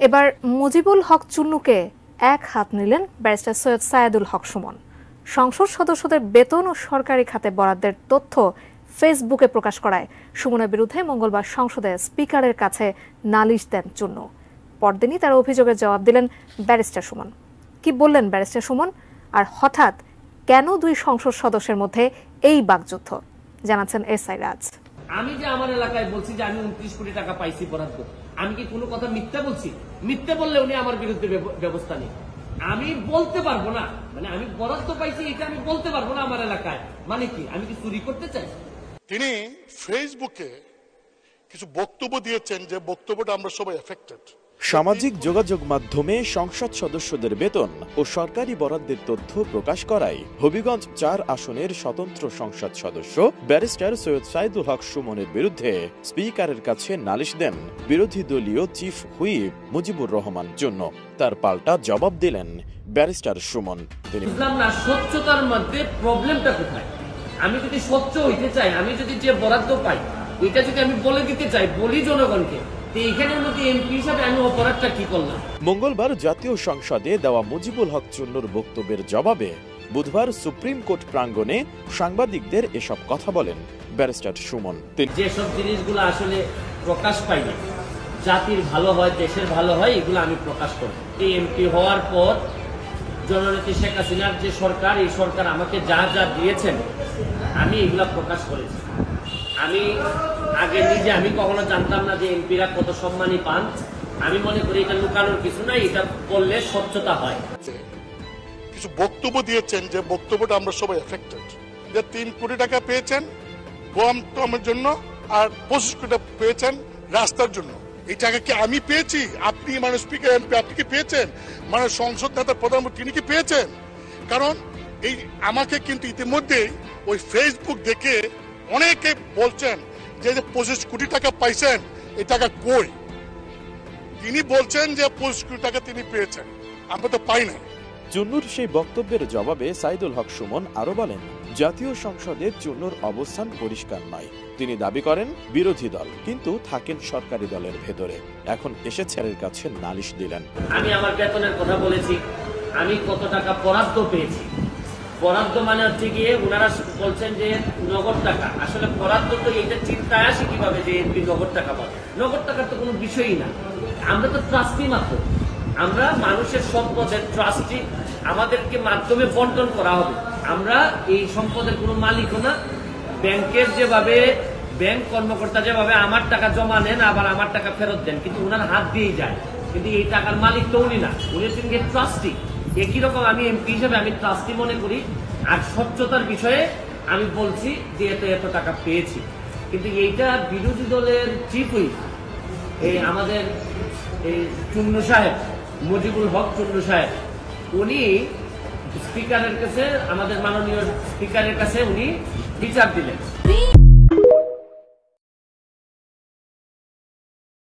এবার মুজিবুল হক চুন্নুকে এক হাত নিলেন ব্যারিস্টার সৈয়দ সায়েদুল হক সুমন। সংসদ সদস্যদের বেতন ও সরকারি খাতে বরাদ্দের তথ্য ফেসবুকে প্রকাশ করায় সুমনের বিরুদ্ধে মঙ্গলবার সংসদে স্পিকারের কাছে নালিশ দেন চুন্নু। পরদিনই তার অভিযোগের জবাব দিলেন ব্যারিস্টার সুমন। কি বললেন ব্যারিস্টার সুমন, আর হঠাৎ কেন দুই সংসদ সদস্যের মধ্যে এই বাকযুদ্ধ, জানাচ্ছেন এসআই রাজ। আমি যে আমার এলাকায় বলছি যে আমি 29 কোটি টাকা পাইছি বরাদ্দ, আমি কি কোনো কথা মিথ্যা বলছি? মিথ্যা বললে উনি আমার বিরুদ্ধে ব্যবস্থা নেই। আমি বলতে পারবো না, মানে আমি বরাদ্দ পাইছি এটা আমি বলতে পারবো না আমার এলাকায়, মানে কি আমি কি চুরি করতে চাই? তিনি ফেসবুকে কিছু বক্তব্য দিয়েছেন যে বক্তব্যটা আমরা সবাই এফেক্টেড। সামাজিক যোগাযোগ মাধ্যমে সংসদ সদস্যদের বেতন ও সরকারি বরাদ্দের তথ্য প্রকাশ করায় হবিগঞ্জ 4 আসনের স্বতন্ত্র সংসদ সদস্য ব্যারিস্টার সৈয়দ সায়েদুল হক সুমনের বিরুদ্ধে স্পিকারের কাছে নালিশ দেন বিরোধী দলীয় চিফ হুইপ মুজিবুর রহমান চুন্নু। তার পাল্টা জবাব দিলেন ব্যারিস্টার সুমন। তিনি বুঝলাম না স্বচ্ছতার মধ্যে প্রবলেমটা কোথায়? আমি যদি স্বচ্ছ হইতে চাই, আমি যদি যে বরাদ্দ পাই এটা যদি আমি বলে দিতে চাই, বলি জনগণকে, মঙ্গলবার জাতীয় সংসদে দেওয়া মুজিবুল হক চুন্নুর বক্তব্যের জবাবে বুধবার সুপ্রিম কোর্ট প্রাঙ্গণে সাংবাদিকদের এসব কথা বলেন ব্যারিস্টার সুমন। যেসব জিনিসগুলো আসলে প্রকাশ পাইনি, জাতির ভালো হয়, দেশের ভালো হয়, এগুলো আমি প্রকাশ করি। এই এমপি হওয়ার পর জননেত্রী শেখ হাসিনার যে সরকার, এই সরকার আমাকে যা যা দিয়েছেন আমি এগুলা প্রকাশ করেছি। আমি আগে নিজে আমি কখনো জানতাম না যে এমপিরা কত সম্মানী পান। আমি মনে করি এটা লুকানোর কিছু নাই, এটা বললে স্বচ্ছতা হয়। কিছু বক্তব্য দিয়েছেন যে বক্তব্যটা আমরা সবাই এফেক্টেড, যে 3 কোটি টাকা পেয়েছেন গোয়ামতমের জন্য আর 25 কোটি টাকা পেয়েছেন রাস্তার জন্য। এই টাকা কি আমি পেয়েছি? আপনি মানে স্পিকার এমপি আপনি কি পেয়েছেন? মানে সংসদ নেতা প্রধানমন্ত্রী তিনি কি পেয়েছেন? কারণ এই আমাকে কিন্তু ইতিমধ্যেই ওই ফেসবুক দেখে অনেকে বলছেন যে 25 কোটি টাকা পাইছেন, এই টাকা কই? তিনি বলছেন যে 25 কোটি টাকা তিনি পেয়েছেন, আমরা তো পাই না। চুন্নুর সেই বক্তব্যের জবাবে সাইদুল হক সুমন আরো বলেন, জাতীয় সংসদে চুন্নুর অবস্থান পরিষ্কার নয়। তিনি দাবি করেন বিরোধী দল, কিন্তু থাকেন সরকারি দলের ভেতরে। এখন এসএসআর কাছে নালিশ দিলেন। আমি আমার বেতনের কথা বলেছি, আমি কত টাকা বরাদ্দ পেয়েছি। বরাদ্দ মানে হচ্ছে গিয়ে ওনারা বলছেন যে নগদ টাকা, আসলে বরাদ্দ তো এটা চিন্তায় আসে কিভাবে যে এমপি নগদ টাকা পাবে। নগদ টাকার তো কোনো বিষয়ই না, আমরা তো ট্রাস্টি মাত্র, আমরা মানুষের সম্পদের ট্রাস্টি, আমাদেরকে মাধ্যমে বন্টন করা হবে। আমরা এই সম্পদের কোনো মালিকও না। ব্যাংকের যেভাবে ব্যাংক কর্মকর্তা যেভাবে আমার টাকা জমা নেন আবার আমার টাকা ফেরত দেন, কিন্তু ওনার হাত দিয়েই যায়, কিন্তু এই টাকার মালিক তো উনি না, উনি হচ্ছেন ট্রাস্টি। একই রকম আমি এমপি হিসেবে আমি ট্রাস্টি মনে করি। আর স্বচ্ছতার বিষয়ে আমি বলছি যে এত টাকা পেয়েছি, কিন্তু এইটা বিরোধী দলের চিফ হুইপ এই আমাদের এই চুন্নু সাহেব, মুজিবুল হক চুন্নু সাহেব, উনি স্পিকারের কাছে, আমাদের মাননীয় স্পিকারের কাছে উনি বিচার দিলেন।